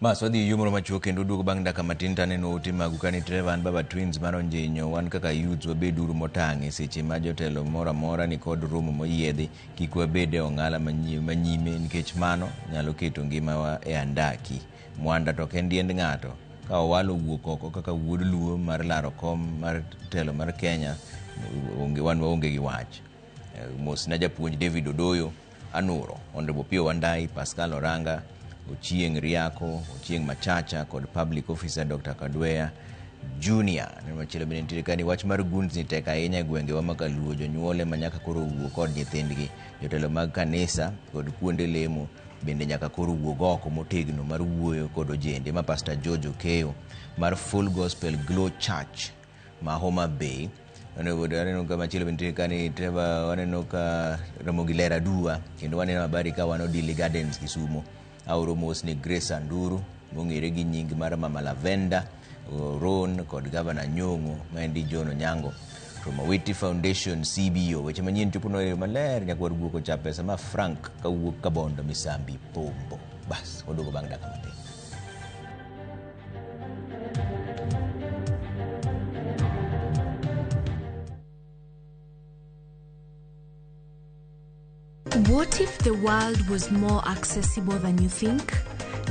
Mas wadhi yumoro machuo kendo duogo bang' dakika matin taneno ote magu kani Trevan Baba Twins mano njinyo wan kaka youths wabeduru motang' seche ma jotelo mora mora ni kod romo moyiedhi kik wabede ong'ala manyime nikech mano nyalo keto ngimawa e andaki. Mwanda to en diend ng'ato ka owalo wuok oko kaka wuod luo mar laro kom mar telo mar Kenya wan waonge gi wach. Mos na japuonj David Odoyo, Anuro, Honorable Pio Wandai, Pascal Oranga, Ochieng Riako, Ochieng Machacha kod Public Officer Dr. Kadweya Junior. Ne machielo bende nitie kani wach mar gunds ni tek ahinya e gwenge wa makaluo, jonyuole manyaka koro wuok kod nyithindgi, jotelo mag kanisa kod kuonde lemo bende nyaka koro wuog oko motegno mar wuoyo kod ojende. Ma Pastor George Okeyo mar Full Gospel Glow Church ma Homa Bay. Waneno ka machielo bende kani Trevor, waneno ka Ramogi Lera Dua, kendo waneno habari ka wano Dili Gardens Kisumu. Auro mos ni Grace Anduru mong'ere gi nying mar Mama Lavenda Ron kod Governor Nyong'o ma endi John Onyango from Awiti Foundation CBO. Weche manyien chopo no maler nyakwar guoko cha pesa ma Frank kawuok Kabondo Misambi Pombo. Bas waduogo bang' dakika matin. What if the world was more accessible than you think?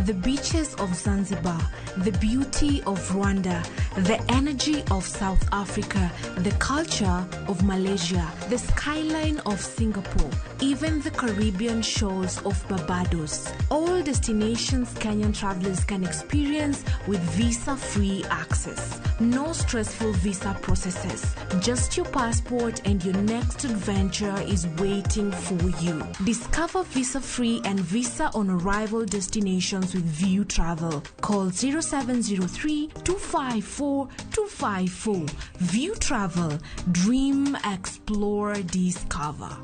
The beaches of Zanzibar, the beauty of Rwanda, the energy of South Africa, the culture of Malaysia, the skyline of Singapore, even the Caribbean shores of Barbados. All destinations Kenyan travelers can experience with visa-free access. No stressful visa processes. Just your passport and your next adventure is waiting for you. Discover visa-free and visa-on-arrival destinations with View Travel. Call 0703-254-254. View Travel. Dream, explore, discover.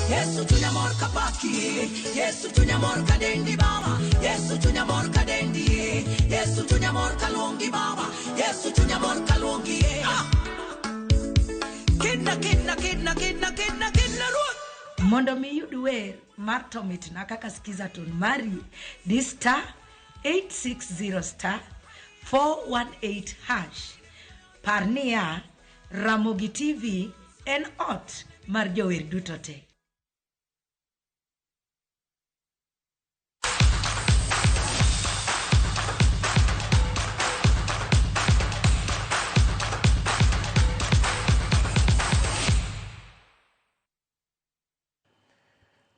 Yesu tunyamor kapaki, Yesu tunyamor kadendi baba, Yesu tunyamor kadendi, Yesu tunyamor kalongi baba, Yesu tunyamor kalongi. Kidna ruot. Mondo mi yudwer mar tomit na kaka skiza ton mari di star 860 star 418 hash. Parnia Ramogi TV en ot mar jower duto te.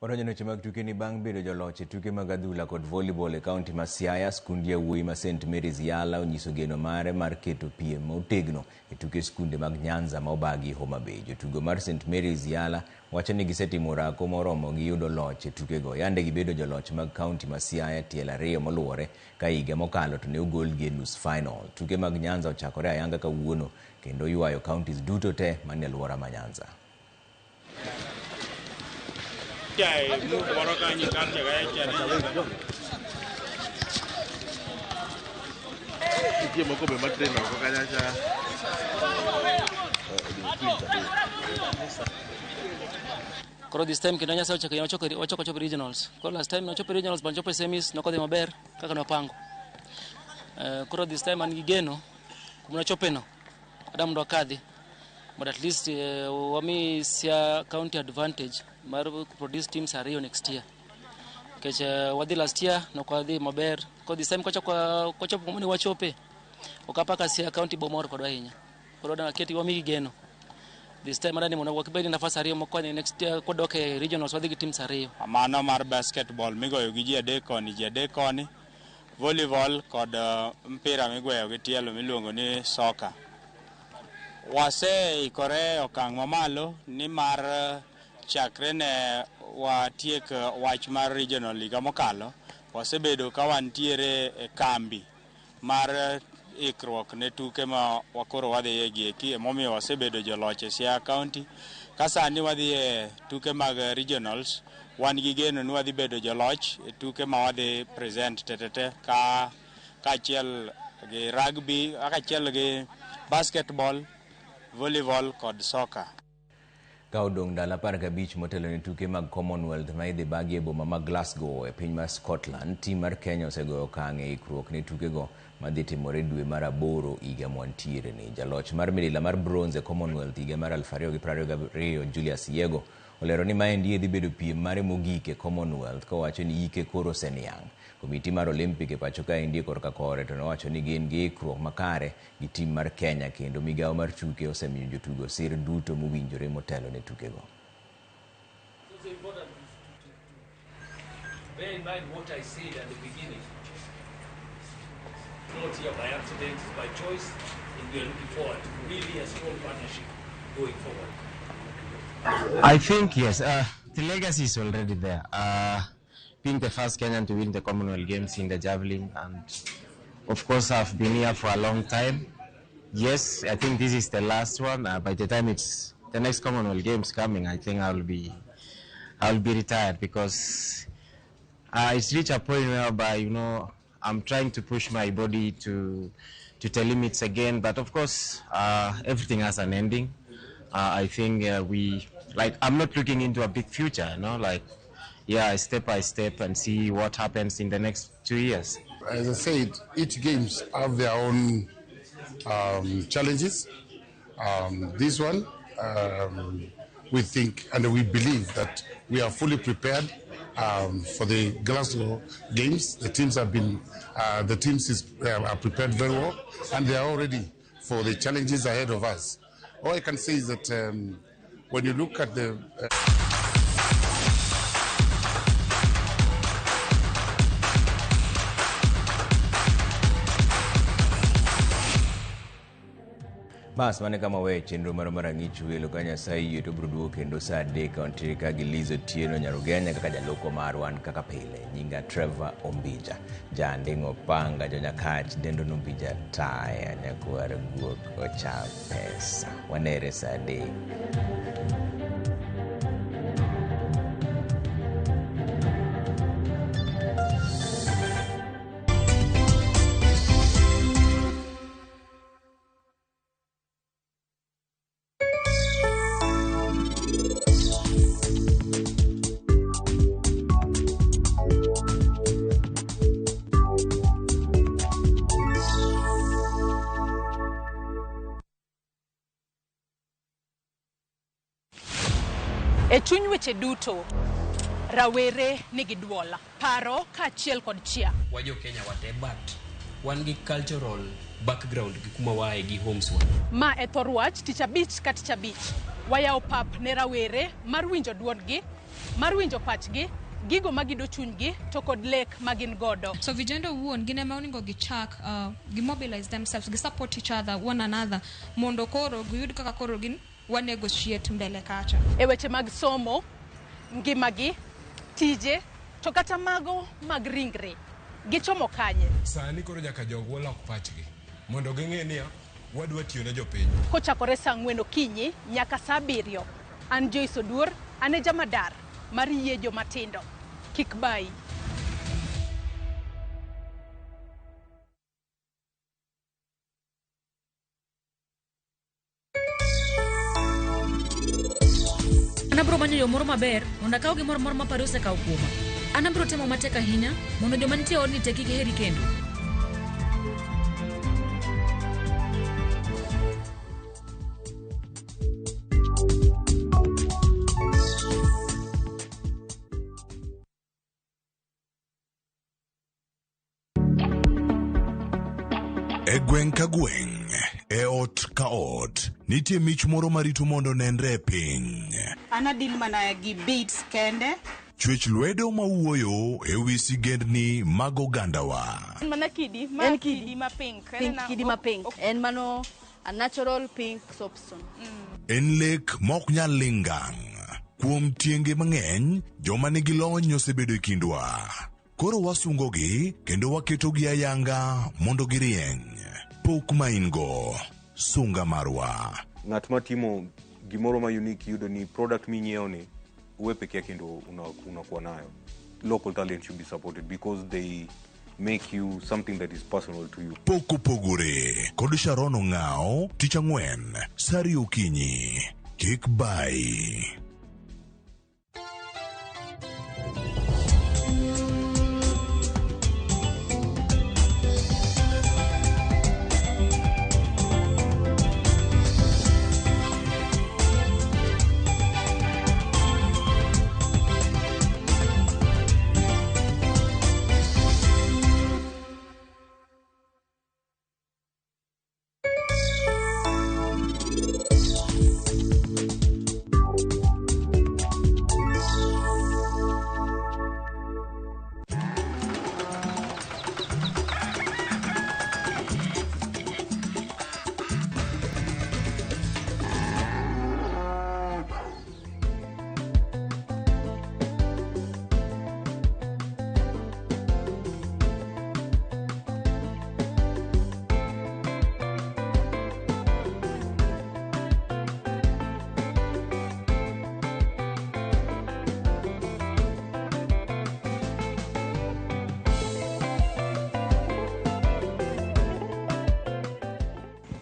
Oronyo noche mag tuke ni bang' bedo joloch e tuke mag adhula kod volleyball e kaunti ma Siaya. Skundi yawuoyi ma St Mary's Yala onyiso geno mare mar keto piem motegno e tuke skunde mag Nyanza ma obagi Homa Bay. Jotugo mar St Mary's Yala wacho ni gisetimo orako moromo gi yudo loch e tukego. Yande gibedo joloch mag kaunti ma Siaya tiel ariyo moluwore ka higa mokalo to ne ogolgi e nus final. Tuke mag Nyanza ochakore ayanga kawuono kendo ywayo counties duto te manie alwora ma Nyanza. Koro this time kendo nyasa wachopo regionals. Koro last time wachopo regionals banchopo semis nokodhi maber kaka nopango. Koro this time an gigeno kumnachopeno Adam ndo kadhi. But at least wami sia county advantage mar produce teams ariyo next year. Kech wadhi last year nokwadhi maber. Koro this time kocha pomoni wachope. Okapaka sia county bomor kodwa hinya. Koro na keti wami gigeno. This time adani mwana wakibeli nafasi ariyo mokwani next year kodoke regionals wadhi gi teams ariyo. Mano mar basketball migoyo gi ji adek koni, volleyball kod mpira migweyo gi tielo miluongo ni soccer. Wase ikore okang' mamalo ni mar chakre ne watiek wach mar regional liga mokalo, wasebedo ka wantiere e kambi mar ikruok ne tuke ma wakoro wadhi e gieki, emomiyo wasebedo joloch e Siaya County. Kasani wadhi e tuke mag regionals, wan gi geno ni wadhi bedo joloch e tuke ma wadhi present tetete ka achiel gi rugby, ka achiel gi basketball, volleyball kod soccer. Ka odong' ndalo 15 motelo ne tuke mag Commonwealth ma idhi bagi e boma mag Glasgow e piny mar Scotland, tim mar Kenya osegoyo okang' e ikruok ne tukego madhi timore dwe mar 8 higa mwantiere ni. Jaloch mar midila mar bronze e Commonwealth higa mar 2022 Julius Yego olero ni maendi dhi bedo piem mare mogik e Commonwealth, kowacho ni ike koro oseniang'. Komiti mar Olympic e pacho kaendi korka kore to nowacho ni gin gi ikruok makare gi tim mar Kenya, kendo migawo mar tuke osemiyo jotugo sir duto mowinjore motelo ne tukego. Bear in mind what I said at the beginning. Not here by accident, it's by choice, and we are looking forward to really a strong partnership going forward. I think yes, the legacy is already there. Being the first Kenyan to win the Commonwealth Games in the javelin, and of course I've been here for a long time. Yes, I think this is the last one. By the time it's the next Commonwealth Games coming, I think I'll be retired, because it's reached a point whereby I'm trying to push my body to the limits again. But of course, everything has an ending. I think I'm not looking into a big future, step by step and see what happens in the next 2 years. As I said, each games have their own challenges. This one, we think and we believe that we are fully prepared for the Glasgow Games. The teams are prepared very well, and they are all ready for the challenges ahead of us. All I can say is that when you look at the Bas mane kama we chenro mar ng'icho welo ka Nyasaye yie to biro duogo kendo saa 3 kaunti ka gi Liz Otieno Nyarugenya kaka jaloko marwan kaka pile. Nyinga Trevor Ombija, Jandingo Panga, Jonyakach Dendo Numbija Taya Nyakwar Guok Ocha Pesa. Wanere saa 3. E chuny weche duto, rawere nigi duola, paro kaachiel kod chia. Wajo Kenya wate, but wan gi cultural background gi kuma wae gi homes wa. Ma e thor wach tich abich ka tich abich. Wayawo pap ne rawere mar winjo duondgi, mar winjo pachgi, gigo magido chunygi to kod lek magin godo. So vijana wuon gine ma oningo gichak mobilize themselves, gi support each other, one another, mondo koro giyud kaka koro gin wa negotiate mbele kacha. E weche mag somo, ngimagi, tije, to kata mago mag ringre, gichomo kanye. Sani koro nyaka jogo lok pachgi mondo ging'e ni wadwa tiyo ne jopiny. Kochakore saa 4 okinyi nyaka saa 7. An Joyce Oduor, ane jamadar mar yie jomatindo. Kik bai. an abro manyo yo moro maber mondo akaw gimoro moro ma paro osekaw kuoma. An abro temo matek ahinya mondo joma nitie odni te kik heri kendo. E gweng' ka gweng', e ot ka ot, nitie mich moro marito mondo nenre piny. An adil mana gi beats kende. Chwech lwedo mawuoyo e wi sigendni mag ogandawa. Mana kidi, kidi ma pink. Kidi ma pink. En mano a natural pink soapstone. En lek mok nyal lingang. Kuom tienge mang'eny, joma nigi lony osebedo e kindwa. Koro wasungogi kendo waketogi ayanga mondo girieny. Pok ma ingo, sunga marwa. Ng'at matimo gimoro ma unique yudo ni product minyiewo ni uwe peke yake ndo unakuwa nayo. Local talent should be supported because they make you something that is personal to you. Poko pogore, kod Sharon Ong'ao, tich ang'wen, Sari Okinyi, Kik Bai.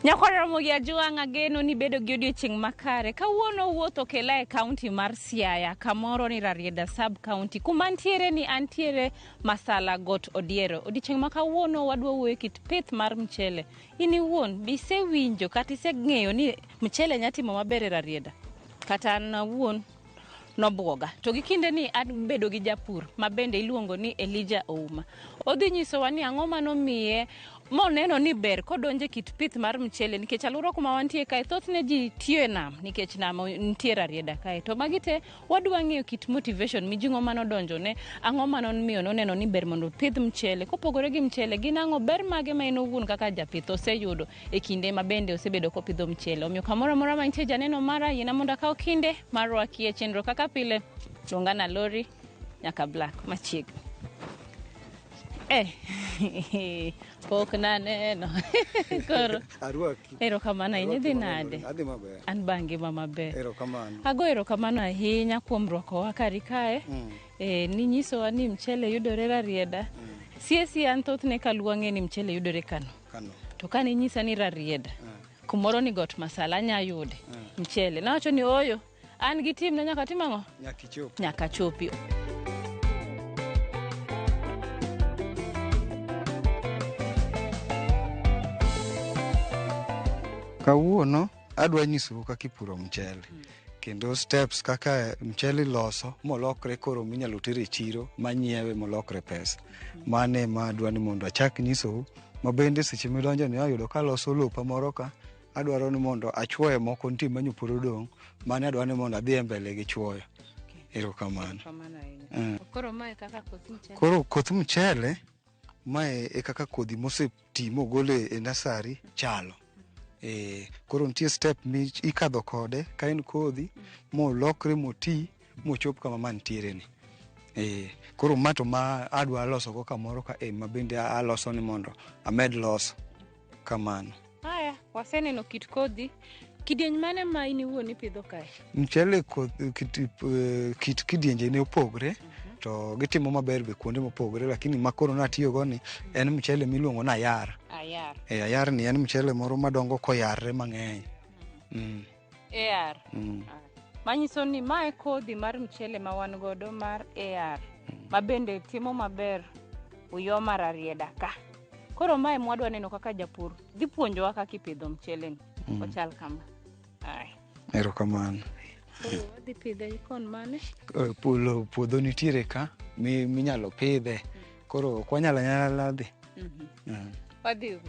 Nyakora mogia juanga geno ni bedo gi odiochieng' makare. Kawuono wuotho kela e county mar Siaya, kamoro ni Rarieda sub county. Kuma antiere ni antiere Masala Got Odiero. Odiochieng' ma kawuono wadwa wuoyo kit pith mar mchele. Ini wuon bise winjo kata iseng'eyo ni mchele nyatimo maber e Rarieda. Kata an wuon nobuoga. To gi kinde ni an bedo gi japur mabende iluongo ni Elijah Ouma. Odhi nyisowa ni ang'o manomiye moneno ni ber kodonje kit pith mar mchele nikech alura kuma wantie kae thothne ji tiyo e nam nikech nam nitie Rarieda kae. To magi te wadwa ng'eyo kit motivation mijing'o manodonjo ne ang'o manomiyo noneno ni ber mondo pidh mchele. Kopogore gi mchele gin ang'o ber mage ma en owuon kaka japith oseyudo e kinde mabende osebedo kopidho mchele. Omiyo kamoro amora mantie janeno mara yiena mondo akaw kinde mar rwaki e chenro kaka pile. Luongana Lori nyaka Black machiegni. Pok na neno. Koro. Arwaki. Erokamano ahinya dhi nade? Adhi maber. An bangi maber. Erokamano. Ago erokamano ahinya kuom rwakowa kari kae. Ni nyisowa ni mchele yudore Rarieda. Siesi an thothne kaluwa ng'e ni mchele yudore Kano. To kane nyisa ni Rarieda. Kumoro ni Got Masala nya yude. Mchele. Nawacho ni oyo. An gi tim na nyaka tim ang'o? Nyaka chopi. Kawuono adwa nyisou kaka ipuro mchele. Kendo steps kaka mchele loso molokre koro minyalo tere e chiro manyiewe molokre pesa. Mane ma adwa ni mondo achak nyisou. Mabende seche midonjo ni ayudo ka loso lopa moro ka. Adwaro ni mondo achwoye moko nitie manyoporo dong'. Mane adwa ni mondo adhi e mbele gi chwoyo. Erokamano. Koro mae kaka koth mchele. Koro koth mchele mae e kaka kodhi moseti mogole e nasari chalo. Koro nitie step mi ikadho kode ka en kodhi molokre moti mochop kama mantiere ni. Koro mato ma adwa loso go kamoro ka mabende aloso ni mondo amed loso kamano. Haya, waseneno kit kodhi. Kidieny mane ma ini wuon ipidho kae? Mchele kit kidienje ne opogre. To gitimo maber be kuonde mopogore lakini makoro natiyo go ni en mchele miluongo na Ayar. Ayar ni en mchele moro madongo koyarre mang'eny. Ayar. Manyiso ni mae kodhi mar mchele ma wan godo mar AR ma bende timo maber uyo mar Rarieda ka. Koro mae mwadwa neno kaka japur dhi puonjowa kaka ipidho mchele ni. Ochal kama. Ai. Erokamano. Koro wadhi pidhe kon mane? Puodho nitiere ka minyalo pidhe. Koro kwanyala dhi. Wadhi.